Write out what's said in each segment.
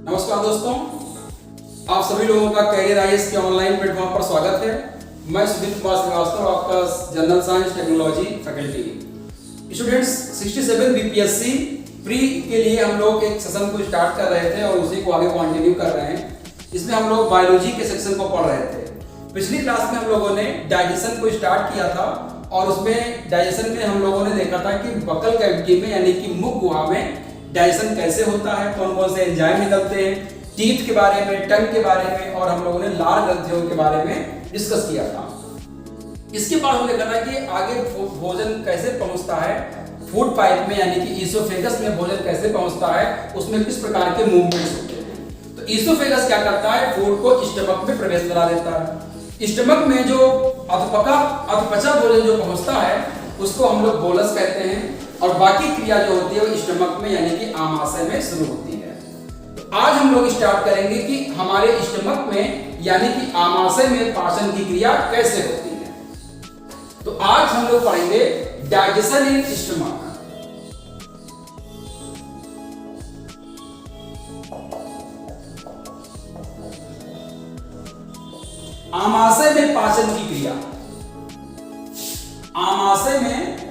नमस्कार दोस्तों, आप सभी लोगों का कैरियर आईएएस के ऑनलाइन प्लेटफॉर्म पर स्वागत है। मैं सुदीप कुमार श्रीवास्तव, आपका general science technology faculty. Students, 67 BPSC pre के लिए हम लोग एक सेशन को स्टार्ट कर रहे थे और उसी को आगे कंटिन्यू कर रहे हैं। इसमें हम लोग बायोलॉजी के सेक्शन को पढ़ रहे थे। पिछली क्लास में हम लोगों ने डाइजेशन को स्टार्ट किया था और उसमें डाइजेशन में हम लोगों ने देखा था कि बकल कैविटी में यानी कि मुख गुहा में डाइजेशन कैसे होता है, कौन कौन से एंजाइम निकलते हैं, टीथ के बारे में, टंग के बारे में, और हम लोगों ने लार ग्रंथियों के बारे में डिस्कस किया था। इसके बाद हमने देखा था कि आगे भोजन कैसे पहुंचता है फूड पाइप में, यानी कि ईसोफेगस में भोजन कैसे पहुंचता है, उसमें किस प्रकार के मूवमेंट्स होते हैं। तो ईसोफेगस क्या करता है, फूड को स्टमक में प्रवेश करा देता है। स्टमक में जो अधपचा भोजन जो पहुंचता है उसको हम लोग बोलस कहते हैं, और बाकी क्रिया जो होती है वो स्टमक में यानी कि आमाशय में शुरू होती है। तो आज हम लोग स्टार्ट करेंगे कि हमारे स्टमक में यानी कि आमाशय में पाचन की क्रिया कैसे होती है। तो आज हम लोग पढ़ेंगे डाइजेशन इन स्टमक। आमाशय में पाचन की क्रिया, आमाशय में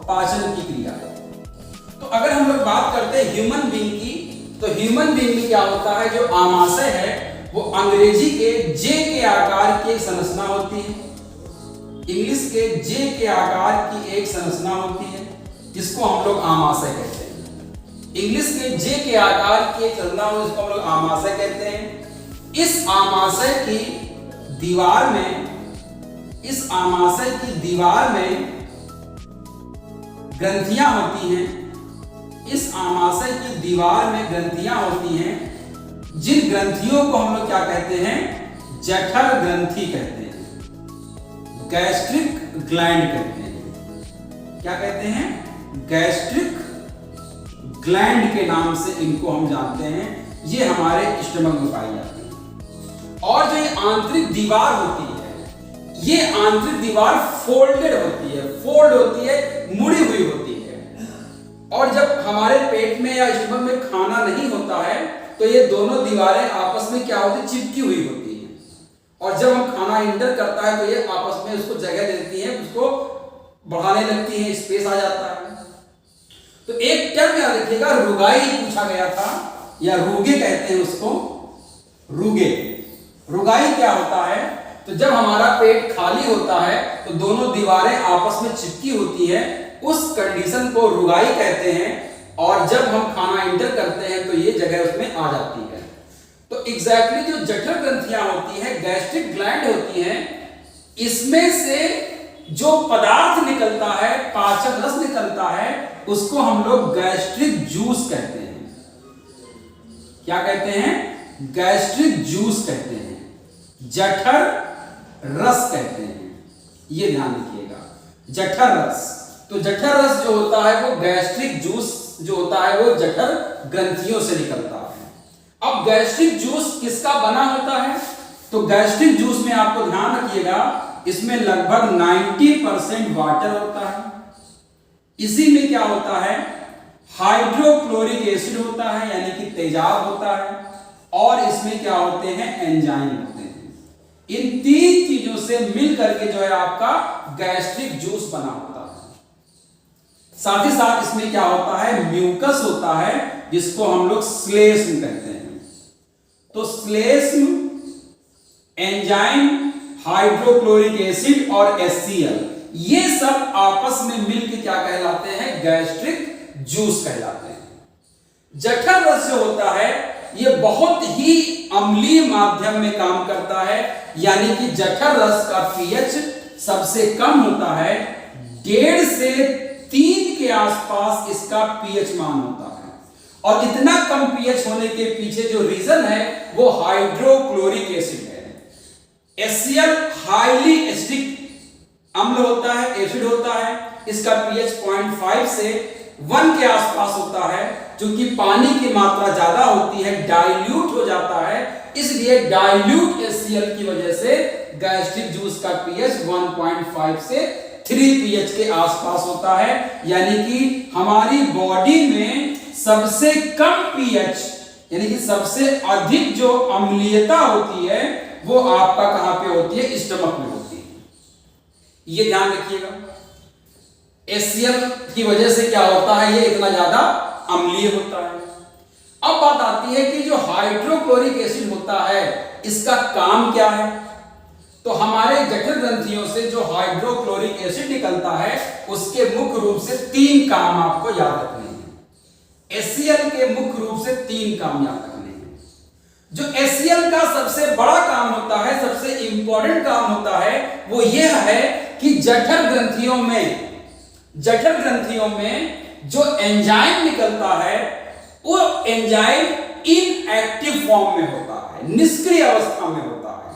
पाचन की क्रिया। तो अगर हम लोग बात करते हैं ह्यूमन बीइंग की, तो ह्यूमन बीइंग में क्या होता है, जो आमाशय है वो अंग्रेजी के जे के आकार की एक संरचना होती है, इंग्लिश के जे के आकार की एक संरचना होती है, जिसको हम लोग आमाशय कहते हैं। इंग्लिश के जे के आकार की एक संरचना हो जिसको हम लोग आमाशय कहते हैं। इस आमाशय की दीवार में ग्रंथियां होती हैं। इस आमाशय की दीवार में ग्रंथियां होती हैं, जिन ग्रंथियों को हम लोग क्या कहते हैं, जठर ग्रंथि कहते हैं, गैस्ट्रिक ग्लैंड कहते हैं। क्या कहते हैं, गैस्ट्रिक ग्लैंड के नाम से इनको हम जानते हैं। ये हमारे स्टमक में पाई जाती है। और जो ये आंतरिक दीवार होती है, ये आंतरिक दीवार फोल्डेड होती है, फोल्ड होती है, मुड़ी हुई होती है। और जब हमारे पेट में या स्टमक में खाना नहीं होता है तो ये दोनों दीवारें आपस में क्या होती है, चिपकी हुई होती है। और जब हम खाना इंटर करता है तो ये आपस में उसको जगह देती है, उसको बढ़ाने लगती है, स्पेस आ जाता है। तो एक टर्म याद रखिएगा, रुगाई पूछा गया था, या रुगे कहते हैं उसको, रुगे। रुगाई क्या होता है, तो जब हमारा पेट खाली होता है तो दोनों दीवारें आपस में चिपकी होती है, उस कंडीशन को रुगाई कहते हैं। और जब हम खाना इंटर करते हैं तो ये जगह उसमें आ जाती है। तो एग्जैक्टली जो जठर ग्रंथियां होती हैं, गैस्ट्रिक ग्लैंड होती हैं, इसमें से जो पदार्थ निकलता है, पाचन रस निकलता है, उसको हम लोग गैस्ट्रिक जूस कहते हैं। क्या कहते हैं, गैस्ट्रिक जूस कहते हैं, जठर रस कहते हैं। ये ध्यान रखिएगा, जठर रस। तो जठर रस जो होता है वो गैस्ट्रिक जूस जो होता है वो जठर ग्रंथियों से निकलता है। अब गैस्ट्रिक जूस किसका बना होता है, तो गैस्ट्रिक जूस में आपको ध्यान रखिएगा, इसमें लगभग 90% वाटर होता है। इसी में क्या होता है, हाइड्रोक्लोरिक एसिड होता है यानी कि तेजाब होता है, और इसमें क्या होते हैं, एंजाइम होते हैं। इन तीन चीजों से मिल करके जो है आपका गैस्ट्रिक जूस बना होता है। साथ ही साथ इसमें क्या होता है, म्यूकस होता है, जिसको हम लोग श्लेष्म कहते हैं। तो श्लेष्म, एंजाइम, हाइड्रोक्लोरिक एसिड और HCl, ये सब आपस में मिलकर क्या कहलाते हैं, गैस्ट्रिक जूस कहलाते हैं। जठर रस जो होता है ये बहुत ही अम्लीय माध्यम में काम करता है, यानी कि जठर रस का पीएच सबसे कम होता है, 1.5 से 3 के आसपास इसका पीएच मान होता है। और इतना कम पीएच होने के पीछे जो रीजन है वो हाइड्रोक्लोरिक एसिड है। HCl हाईली एसिडिक अम्ल होता है, एसिड होता है। इसका पीएच 0.5 से 1 के आसपास होता है। क्योंकि पानी की मात्रा ज्यादा होती है, डाइल्यूट हो जाता है, इसलिए डाइल्यूट HCl की वजह से गैस्ट्रिक जूस का पीएच 1.5 से 3 pH के आसपास होता है, यानी कि हमारी बॉडी में सबसे कम pH यानी कि सबसे अधिक जो अम्लीयता होती है वो आपका कहां पे होती है, स्टमक में होती है। ये ध्यान रखिएगा। HCl की वजह से क्या होता है, ये इतना ज्यादा अम्लीय होता है। अब बात आती है कि जो हाइड्रोक्लोरिक एसिड होता है इसका काम क्या है। तो हमारे जठर ग्रंथियों से जो हाइड्रोक्लोरिक एसिड निकलता है उसके मुख्य रूप से 3 काम आपको याद रखने हैं। HCl के मुख्य रूप से 3 काम याद रखने हैं। जो HCl का सबसे बड़ा काम होता है, सबसे इंपॉर्टेंट काम होता है, वो यह है कि जठर ग्रंथियों में जो एंजाइम निकलता है वो एंजाइम इनएक्टिव फॉर्म में होता है, निष्क्रिय अवस्था में होता है,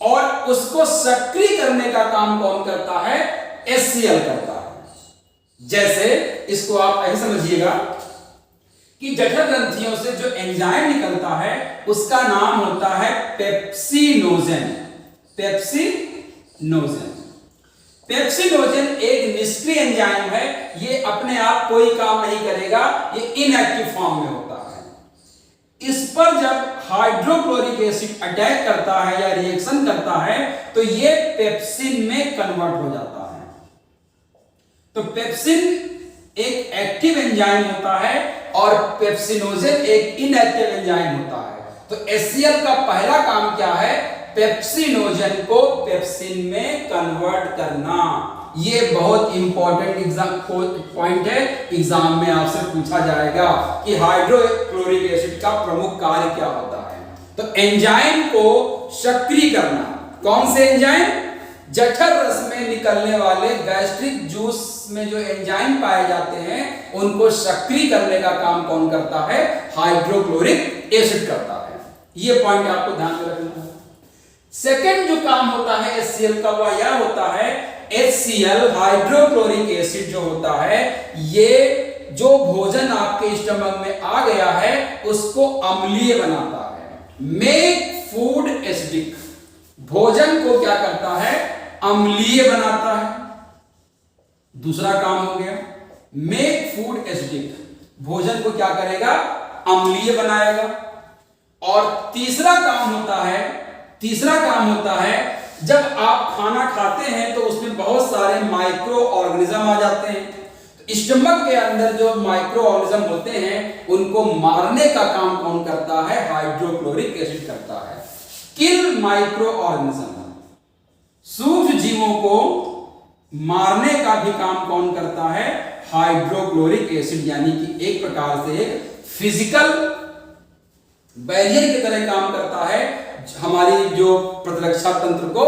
और उसको सक्रिय करने का काम कौन करता है, HCl करता है। जैसे इसको आप ऐसे समझिएगा कि जठर ग्रंथियों से जो एंजाइम निकलता है उसका नाम होता है पेप्सिनोजेन। पेप्सिनोजेन एक निष्क्रिय एंजाइम है, ये अपने आप कोई काम नहीं करेगा, ये इनएक्टिव फॉर्म में होता है। इस पर जब हाइड्रोक्लोरिक एसिड अटैक करता है या रिएक्शन करता है तो ये पेप्सिन में कन्वर्ट हो जाता है। तो पेप्सिन एक एक्टिव एंजाइम होता है और पेप्सिनोजेन एक इनएक्टिव एंजाइम होता है। तो HCl का पहला काम क्या है, पेप्सिनोजेन को पेप्सिन में कन्वर्ट करना। ये बहुत इंपॉर्टेंट एग्जाम पॉइंट है, एग्जाम में आपसे पूछा जाएगा कि हाइड्रोक्लोरिक एसिड का प्रमुख कार्य क्या होता है। तो एंजाइम को सक्रिय करना। कौन से एंजाइम, जठर रस में निकलने वाले गैस्ट्रिक जूस में जो एंजाइम पाए जाते हैं उनको सक्रिय करने का काम कौन करता है, हाइड्रोक्लोरिक एसिड करता है। ये पॉइंट आपको ध्यान में रखना है। सेकंड जो काम होता है HCl का वह यह होता है, HCl हाइड्रोक्लोरिक एसिड जो होता है ये जो भोजन आपके स्टमक में आ गया है उसको अम्लीय बनाता है, मेक फूड एसिडिक। भोजन को क्या करता है, अम्लीय बनाता है। दूसरा काम हो गया मेक फूड एसिडिक, भोजन को क्या करेगा, अम्लीय बनाएगा। और तीसरा काम होता है जब आप खाना खाते हैं तो उसमें बहुत सारे माइक्रो ऑर्गेनिज्म आ जाते हैं। तो स्टमक के अंदर जो माइक्रो ऑर्गेनिज्म होते हैं उनको मारने का काम कौन करता है, हाइड्रोक्लोरिक एसिड करता है। किल माइक्रो ऑर्गेनिज्म, सूक्ष्म जीवों को मारने का भी काम कौन करता है, हाइड्रोक्लोरिक एसिड। यानी कि एक प्रकार से एक फिजिकल बैरियर की तरह काम करता है, हमारी जो प्रतिरक्षा तंत्र को,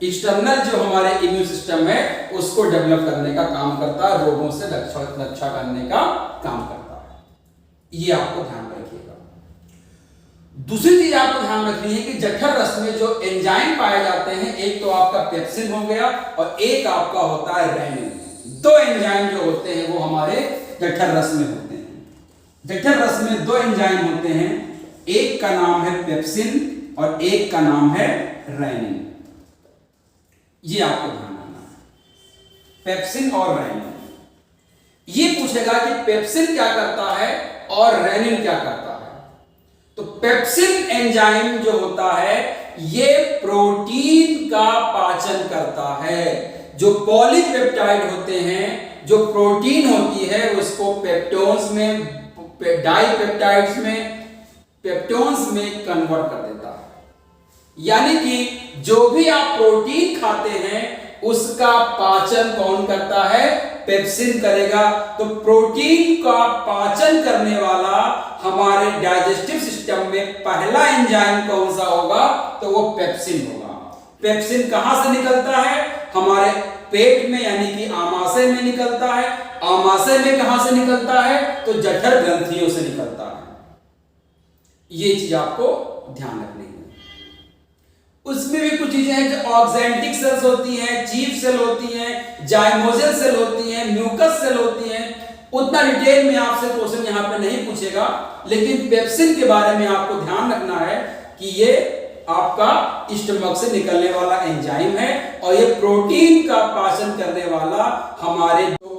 एक्सटर्नल जो हमारे इम्यून सिस्टम है उसको डेवलप करने का काम करता है, रोगों से रक्षा करने का काम करता है। ये आपको ध्यान रखिएगा। दूसरी चीज आपको ध्यान रखनी है कि जठर रस में जो एंजाइम पाए जाते हैं, एक तो आपका पेप्सिन हो गया और एक आपका होता है रेनिन। 2 एंजाइम जो होते हैं वो हमारे जठर रस में होते हैं। जठर रस में 2 एंजाइम होते हैं, एक का नाम है पेप्सिन और एक का नाम है रेनिन। ये आपको ध्यान रखना है, पेप्सिन और रेनिन। ये पूछेगा कि पेप्सिन क्या करता है और रेनिन क्या करता है। तो पेप्सिन एंजाइम जो होता है ये प्रोटीन का पाचन करता है। जो पॉलीपेप्टाइड होते हैं, जो प्रोटीन होती है उसको पेप्टोन्स में, डाइपेप्टाइड्स में, पेप्टोन्स में कन्वर्ट कर देता है। यानी कि जो भी आप प्रोटीन खाते हैं उसका पाचन कौन करता है, पेप्सिन करेगा। तो प्रोटीन का पाचन करने वाला हमारे डाइजेस्टिव सिस्टम में पहला एंजाइम कौन सा होगा, तो वो पेप्सिन होगा। पेप्सिन कहां से निकलता है, हमारे पेट में यानी कि आमाशय में निकलता है। आमाशय में कहां से निकलता है, तो जठर ग्रंथियों से निकलता है। ये चीज आपको ध्यान रखनी है। उसमें भी कुछ चीजें हैं जो ऑक्जेंटिक सेल्स होती हैं, चीफ सेल होती हैं, जाइमोजल सेल होती हैं, म्यूकस सेल होती हैं। उतना डिटेल में आपसे क्वेश्चन यहां पे नहीं पूछेगा, लेकिन पेप्सिन के बारे में आपको ध्यान रखना है कि ये आपका स्टमक से निकलने वाला एंजाइम है, और ये प्रोटीन का पाचन करने वाला हमारे जो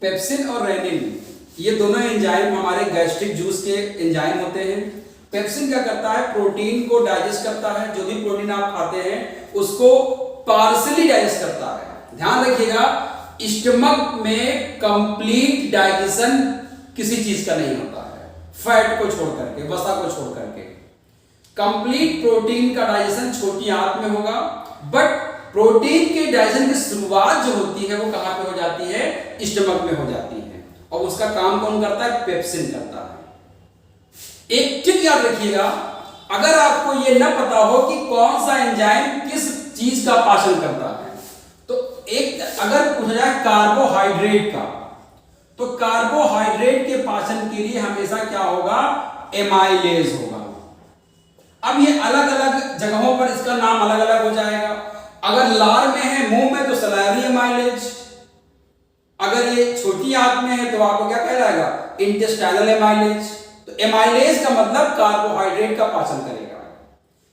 पेप्सिन और रेनिन, ये दोनों एंजाइम हमारे गैस्ट्रिक जूस के एंजाइम होते हैं। पेप्सिन क्या करता है, प्रोटीन को डाइजेस्ट करता है, जो भी प्रोटीन आप खाते हैं उसको पार्शली डाइजेस्ट करता है। ध्यान रखिएगा, स्टमक में कंप्लीट डाइजेशन किसी चीज का नहीं होता है, फैट को छोड़ करके, वसा को छोड़ करके। कंप्लीट प्रोटीन का डाइजेशन छोटी आंत में होगा, बट प्रोटीन के डाइजेशन की शुरुआत जो होती है वो कहां पे हो जाती है, स्टमक में हो जाती है, और उसका काम कौन करता है, पेप्सिन करता है। एक चीज याद रखिएगा, अगर आपको ये न पता हो कि कौन सा एंजाइम किस चीज का पाचन करता है, तो एक अगर पूछा जाए कार्बोहाइड्रेट का, तो कार्बोहाइड्रेट के पाचन के लिए हमेशा क्या होगा, एमाइलेज होगा। अब ये अलग अलग जगहों पर इसका नाम अलग अलग हो जाएगा। अगर लार में है, मुंह में, तो सलाइवरी एमाइलेज। अगर ये छोटी आंत में है तो आपको क्या कहलाएगा, इंटेस्टाइनल एमाइलेज। तो एमाइलेज का मतलब कार्बोहाइड्रेट का पाचन करेगा,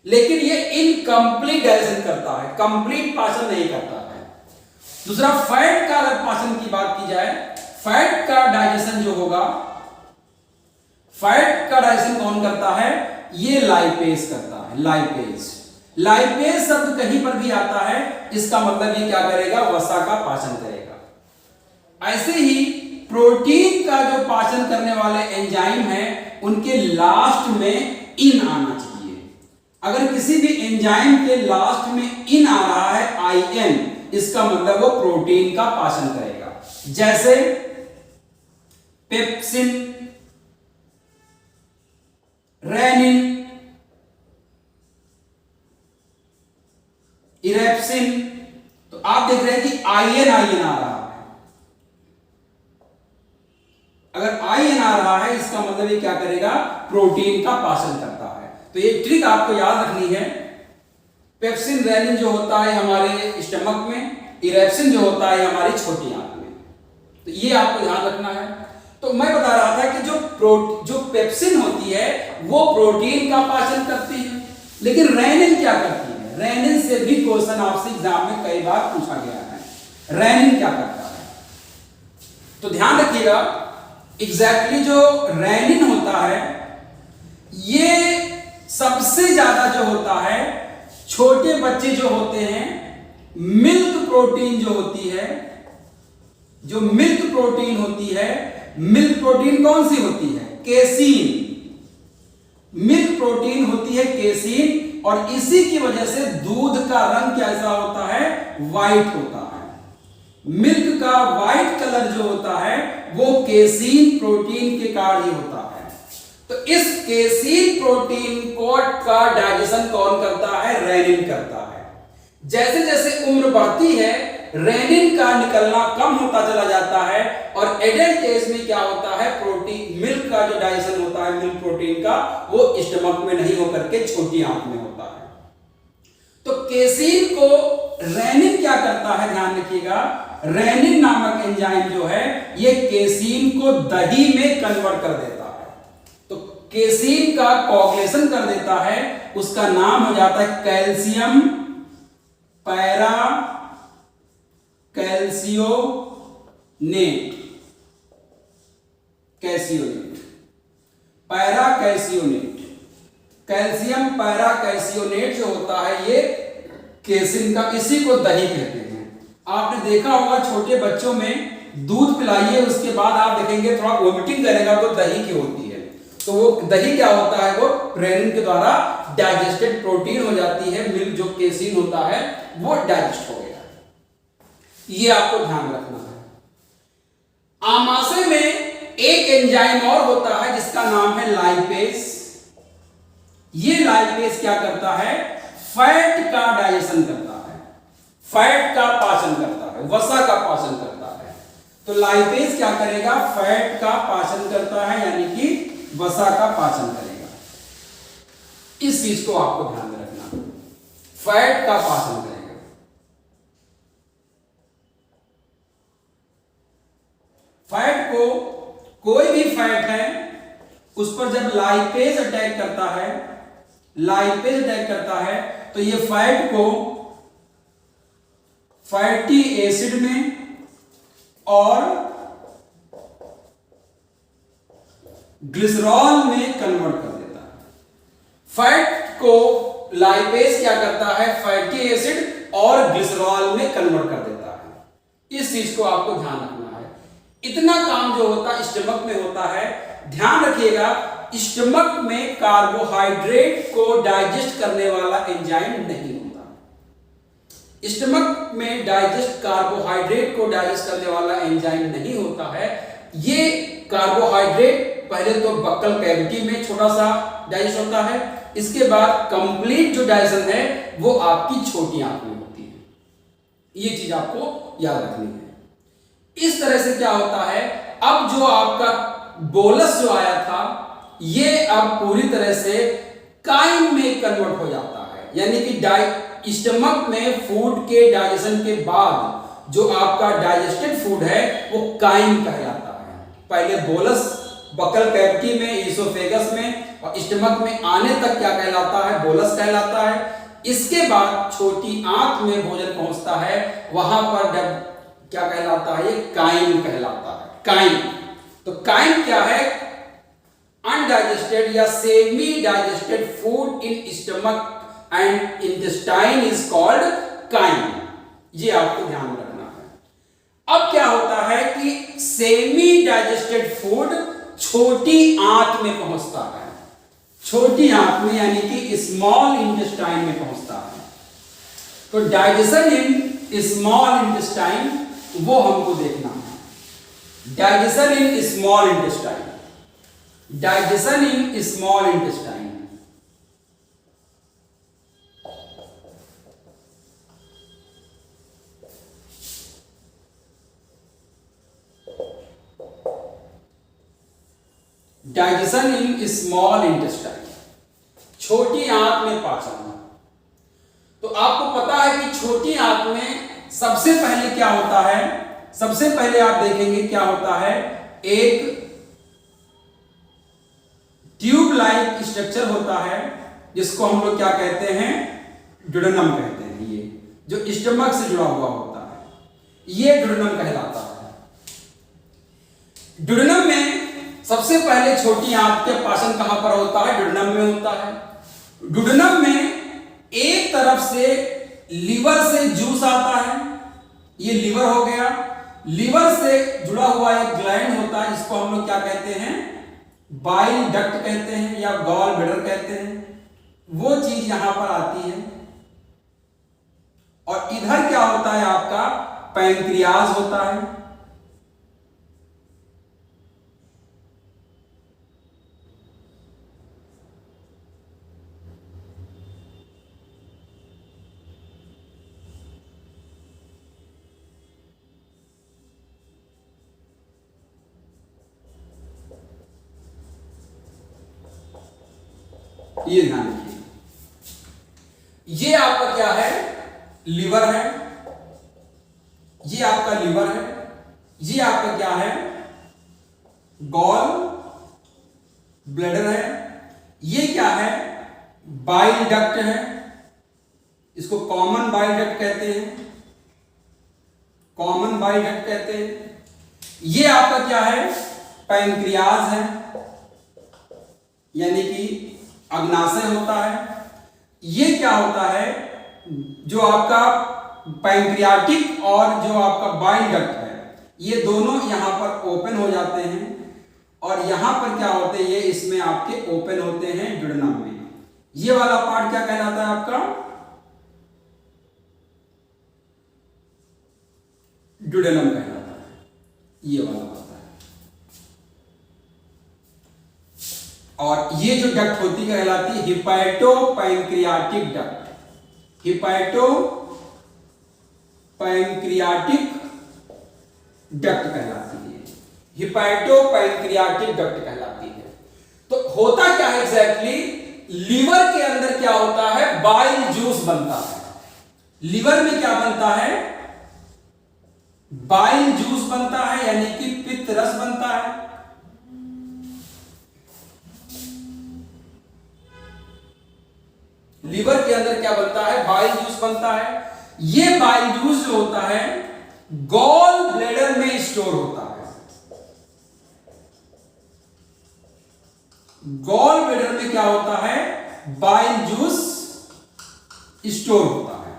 लेकिन ये इनकम्प्लीट डाइजेशन करता है, कंप्लीट पाचन नहीं करता है। दूसरा, फैट का अगर पाचन की बात की जाए, फैट का डाइजेशन जो होगा, फैट का डाइजेशन कौन करता है, ये लाइपेज करता है। लाइपेज, लाइपेज शब्द कहीं पर भी आता है, इसका मतलब ये क्या करेगा, वसा का पाचन करेगा। ऐसे ही प्रोटीन का जो पाचन करने वाले एंजाइम हैं, उनके लास्ट में इन आना चाहिए। अगर किसी भी एंजाइम के लास्ट में इन आ रहा है, IN, इसका मतलब वो प्रोटीन का पाचन करेगा। जैसे पेप्सिन, रेनिन, इरेप्सिन, तो आप देख रहे हैं कि IN आ रहा है। अगर IN आ रहा है, इसका मतलब ये क्या करेगा, प्रोटीन का पाचन करता है। तो ये ट्रिक आपको याद रखनी है। पेप्सिन, रेनिन जो होता है हमारे स्टमक में, इरेप्सिन जो होता है हमारी छोटी आंत में। तो ये आपको ध्यान रखना है। तो मैं बता रहा था कि जो पेप्सिन होती है वो प्रोटीन का पाचन करती है, लेकिन रेनिन क्या करती है, रेनिन से भी क्वेश्चन आपसे एग्जाम में कई बार पूछा गया है। रेनिन क्या करता है, तो ध्यान रखिएगा, एग्जैक्टली जो रेनिन होता है, ये सबसे ज्यादा जो होता है, छोटे बच्चे जो होते हैं, मिल्क प्रोटीन जो होती है, जो मिल्क प्रोटीन होती है, मिल्क प्रोटीन कौन सी होती है, केसीन। मिल्क प्रोटीन होती है केसीन, और इसी की वजह से दूध का रंग कैसा होता है, व्हाइट होता है। मिल्क का व्हाइट कलर जो होता है वो केसीन प्रोटीन के कारण ही होता है। तो इस केसीन प्रोटीन को का डाइजेशन कौन करता है, रेनिन करता है। जैसे जैसे उम्र बढ़ती है, रेनिन का निकलना कम होता चला जाता है, और एडल्ट एज में क्या होता है, प्रोटीन, मिल्क का जो डाइजेशन होता है मिल्क प्रोटीन का, वो स्टमक में नहीं होकर के छोटी आंत में होता है। तो केसीन को रेनिन क्या करता है, ध्यान रखिएगा, रेनिन नामक एंजाइम जो है ये केसीन को दही में कन्वर्ट कर देता है। तो केसीन का कोagulation कर देता है, उसका नाम हो जाता है calcium paracaseinate. Paracaseinate, calcium paracaseinate जो होता है ये केसीन का, इसी को दही कहते हैं। आपने देखा होगा छोटे बच्चों में दूध पिलाइए, उसके बाद आप देखेंगे थोड़ा वोमिटिंग करेगा, तो दही की होती है। तो वो दही क्या होता है, वो रेनिन के द्वारा डाइजेस्टेड प्रोटीन हो जाती है। मिल्क जो केसीन होता है वो डाइजेस्ट हो गया। ये आपको ध्यान रखना है। आमाशय में एक एंजाइम और होता है जिसका नाम है लाइपेज। ये लाइपेज क्या करता है, फैट का डाइजेशन करता है, फैट का पाचन करता है, वसा का पाचन करता है। तो लाइपेज क्या करेगा, फैट का पाचन करता है, यानी कि वसा का पाचन करेगा। इस चीज को आपको ध्यान में रखना, फैट का पाचन करेगा। फैट को, कोई भी फैट है उस पर जब लाइपेज अटैक करता है लाइपेज अटैक करता है तो ये फैट को फैटी एसिड में और ग्लिसरॉल में कन्वर्ट कर देता है। फैट को लाइपेज क्या करता है, फैटी एसिड और ग्लिसरॉल में कन्वर्ट कर देता है। इस चीज को आपको ध्यान रखना है। इतना काम जो होता है स्टमक में होता है। ध्यान रखिएगा, स्टमक में कार्बोहाइड्रेट को डाइजेस्ट करने वाला एंजाइम नहीं होता। स्टमक में कार्बोहाइड्रेट को डाइजेस्ट करने वाला एंजाइम नहीं होता है। ये कार्बोहाइड्रेट पहले तो बक्कल कैविटी में छोटा सा डाइजेस्ट होता है, इसके बाद कंप्लीट जो डाइजेशन है वो आपकी छोटी आंत में होती है। ये चीज आपको याद रखनी है। इस तरह से क्या होता है, अब जो आपका बोलस जो आया था ये अब पूरी तरह से काइम में कन्वर्ट हो जाता है। यानी कि स्टमक में फूड के डाइजेशन के बाद जो आपका डाइजेस्टेड फूड है वो काइम कहलाता है। पहले बोलस बक्कल कैविटी में, ईसोफेगस में और स्टमक में आने तक क्या कहलाता है, बोलस कहलाता है। इसके बाद छोटी आंत में भोजन पहुंचता है, वहां पर क्या कहलाता है, ये काइम कहलाता है। काइम, तो काइम क्या है, अनडाइजेस्टेड या semi digested food in stomach and intestine is called crime. ये आपको ध्यान रखना है। अब क्या होता है कि सेमी डाइजेस्टेड फूड छोटी आंत में पहुंचता है। छोटी आंत में यानी कि स्मॉल इंटेस्टाइन में पहुंचता है। तो डाइजेशन इन स्मॉल इंटेस्टाइन वो हमको देखना है। Digestion in small intestine, digestion in small intestine. Digestion in small intestine, छोटी आंत में पाचन। तो आपको पता है कि छोटी आंत में सबसे पहले क्या होता है, सबसे पहले आप देखेंगे क्या होता है, एक ट्यूब लाइक स्ट्रक्चर होता है जिसको हम लोग क्या कहते हैं, ड्यूडेनम कहते हैं। ये जो स्टमक से जुड़ा हुआ होता है ये ड्यूडेनम कहलाता है। ड्यूडेनम में सबसे पहले छोटी आंत के पाचन कहां पर होता है, ड्यूडेनम में होता है। ड्यूडेनम में एक तरफ से लीवर से जूस आता है, ये लीवर हो गया। लीवर से जुड़ा हुआ एक ग्लैंड होता है जिसको हम लोग क्या कहते हैं, बाइल डक्ट कहते हैं या गॉल ब्लैडर कहते हैं। वो चीज यहां पर आती है। और इधर क्या होता है, आपका पैंक्रियाज होता है। ये ध्यान रखिए, ये आपका क्या है, लीवर है। ये आपका लीवर है। ये आपका क्या है, गॉल ब्लैडर है। ये क्या है, बाइल डक्ट है। इसको कॉमन बाइल डक्ट कहते हैं, कॉमन बाइल डक्ट कहते हैं। ये आपका क्या है, पैंक्रियाज है, यानी कि अग्नाशय होता है। ये क्या होता है, जो आपका पैंक्रियाटिक और जो आपका बाइल डक्ट है ये दोनों यहां पर ओपन हो जाते हैं। और यहां पर क्या होते हैं, ये इसमें आपके ओपन होते हैं ड्यूडेनम में। ये वाला पार्ट क्या कहलाता है आपका, ड्यूडेनम कहलाता है। ये वाला होता है। और ये जो डक्ट होती कहलाती है hepato pancreatic duct. Hepato pancreatic duct कहलाती है। हिपैटो पैंक्रियाटिक डक्ट कहलाती है। तो होता क्या है एग्जैक्टली, लीवर के अंदर क्या होता है, बाइल जूस बनता है। लीवर में क्या बनता है, बाइल जूस बनता है, यानी कि पित्त रस बनता है। बनता है। ये बाइल जूस जो होता है गॉल ब्लैडर में स्टोर होता है। गॉल ब्लैडर में क्या होता है? बाइल जूस स्टोर होता है।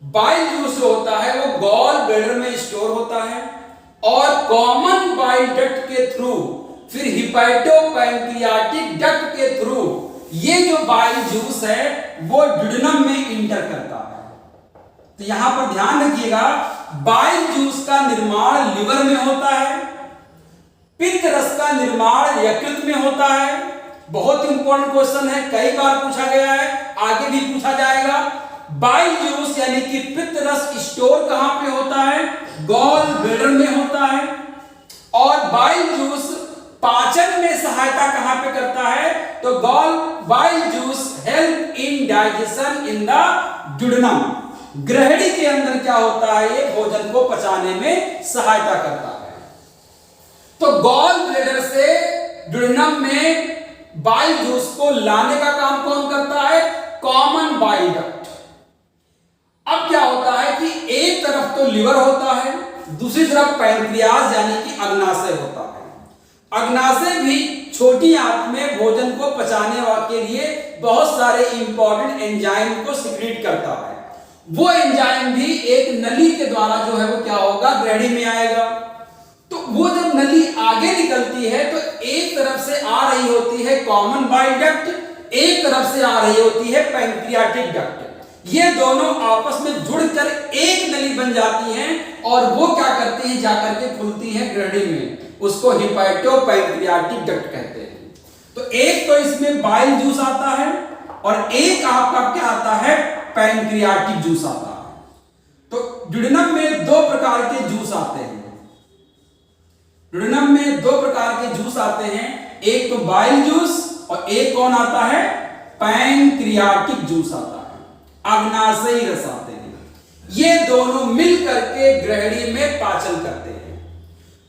बाइल जूस जो होता है वो गॉल ब्लैडर में स्टोर होता है और कॉमन बाइल डक्ट के थ्रू, फिर हिपैटोपैंक्रियाटिक डक्ट के थ्रू ये जो बाइल जूस है वो ड्यूडेनम में इंटर करता है। तो यहां पर ध्यान रखिएगा, बाइल जूस का निर्माण लिवर में होता है, पित्त रस का निर्माण यकृत में होता है। बहुत इंपॉर्टेंट क्वेश्चन है, कई बार पूछा गया है, आगे भी पूछा जाएगा। बाइल जूस यानी कि पित्त रस स्टोर कहां पे होता है? गॉल ब्लैडर में होता है। और बाइल जूस पाचन में सहायता कहां पे करता है? तो bile juice help in digestion in the duodenum. ग्रहणी के अंदर क्या होता है? ये भोजन को पचाने में सहायता करता है। तो गॉल ब्लैडर से ड्यूडेनम में बाइल जूस को लाने का काम कौन करता है? Common bile duct. अब क्या होता है कि एक तरफ तो लिवर होता है, दूसरी तरफ पैंक्रियाज यानी कि अग्नाशय होता है। अग्नाशय भी छोटी आंत में भोजन को पचाने के लिए बहुत सारे इंपॉर्टेंट एंजाइम को सिक्रीट करता है। वो एंजाइम भी एक नली के द्वारा जो है वो क्या होगा? ग्रहणी में आएगा। तो वो जब नली आगे निकलती है तो एक तरफ से आ रही होती है कॉमन बाइल डक्ट, एक तरफ से आ रही होती है पैंक्रियाटिक डक्ट। ये दोनों आपस में जुड़कर एक नली बन जाती हैं और वो क्या करती हैं? जाकर के खुलती हैं ग्रहणी में, उसको हिपैटोपैंक्रियाटिक डक्ट कहते हैं। तो एक तो इसमें बाइल जूस आता है और एक आपका क्या आता है? पैंक्रियाटिक जूस आता है। तो ड्यूडेनम में दो प्रकार के जूस आते हैं। ड्यूडेनम में दो प्रकार के जूस आते हैं, एक तो बाइल जूस और एक कौन आता है? पैंक्रियाटिक जूस आता है। अग्नाशयी रस आते हैं। ये दोनों मिल करके ग्रहणी में पाचन करते हैं।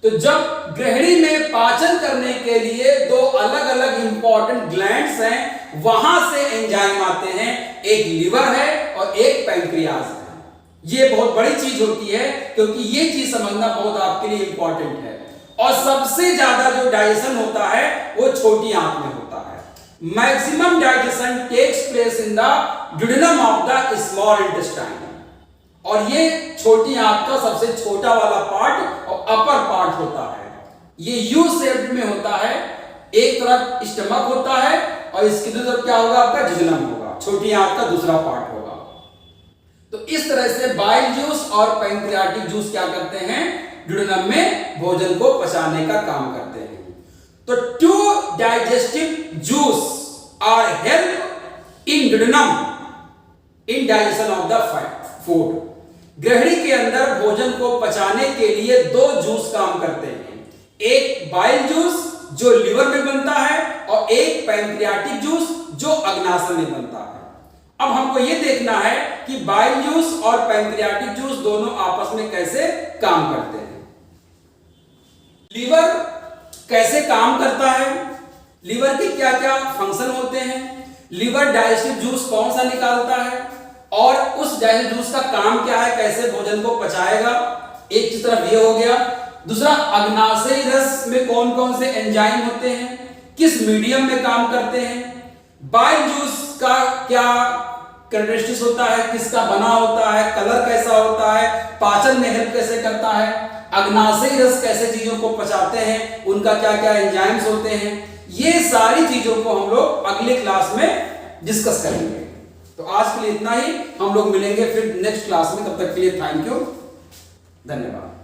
तो जब ग्रहणी में पाचन करने के लिए दो अलग अलग इंपॉर्टेंट ग्लैंड्स हैं, वहां से एंजाइम आते हैं, एक लिवर है और एक पैंक्रियाज है। ये बहुत बड़ी चीज होती है क्योंकि ये चीज समझना बहुत आपके लिए इंपॉर्टेंट है। और सबसे ज्यादा जो डाइजेशन होता है वो छोटी आंत में होता है। Maximum digestion takes place in the duodenum of the small intestine. और ये छोटी आंत का सबसे छोटा वाला पार्ट और अपर पार्ट होता है। ये यू शेप्ड में होता है, एक तरफ स्टमक होता है और इसकी दूसरी तरफ क्या होगा? आपका जिजनम होगा, छोटी आंत का दूसरा पार्ट होगा। तो इस तरह से बाइल जूस और पैंक्रियाटिक जूस क्या करते हैं? ड्यूडेनम में भोजन को पचाने का काम करते हैं। तो two digestive juice are help in duodenum in digestion of the food. ग्रहणी के अंदर भोजन को पचाने के लिए दो जूस काम करते हैं, एक बाइल जूस जो लिवर में बनता है और एक पैंक्रियाटिक जूस जो अग्नाशय में बनता है। अब हमको यह देखना है कि बाइल जूस और पैंक्रियाटिक जूस दोनों आपस में कैसे काम करते हैं। लीवर कैसे काम करता है? लीवर के क्या क्या फंक्शन होते हैं? लीवर डाइजेस्टिव जूस कौन सा निकालता है और उस डाइजेस्टिव जूस का काम क्या है? कैसे भोजन को पचाएगा? एक की तरफ ये हो गया। दूसरा, अग्नाशयी रस में कौन कौन से एंजाइम होते हैं, किस मीडियम में काम करते हैं? बाइल जूस का क्या कैरेक्टरिस्टिक्स होता है, किसका बना होता है, कलर कैसा होता है, पाचन में हेल्प कैसे करता है, अग्नाशयी रस कैसे चीजों को पचाते हैं, उनका क्या क्या एंजाइम्स होते हैं। ये सारी चीजों को हम लोग अगले क्लास में डिस्कस करेंगे। तो आज के लिए इतना ही, हम लोग मिलेंगे फिर नेक्स्ट क्लास में। तब तक के लिए थैंक यू, धन्यवाद।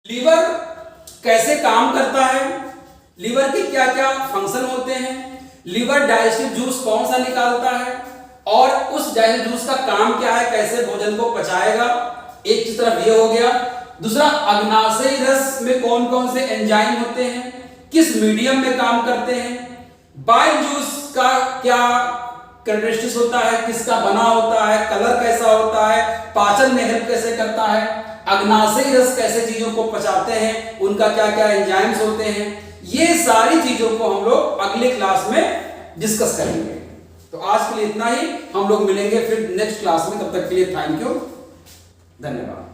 लीवर कैसे काम करता है, लीवर के क्या क्या फंक्शन होते हैं, लीवर डाइजेस्टिव जूस कौन सा निकालता है और उस डाइजेस्टिव जूस का काम क्या है, कैसे भोजन को पचाएगा, एक तरफ ये हो गया। दूसरा, अग्नाशयी रस में कौन कौन से एंजाइम होते हैं, किस मीडियम में काम करते हैं, बाइल जूस का क्या कैरेक्टरिस्टिक्स होता है, किसका बना होता है, कलर कैसा होता है, पाचन में हेल्प कैसे करता है, अग्नाशयी रस कैसे चीजों को पचाते हैं, उनका क्या क्या एंजाइम्स होते हैं, ये सारी चीजों को हम लोग अगले क्लास में डिस्कस करेंगे। तो आज के लिए इतना ही, हम लोग मिलेंगे फिर नेक्स्ट क्लास में, तब तक के लिए थैंक यू, धन्यवाद।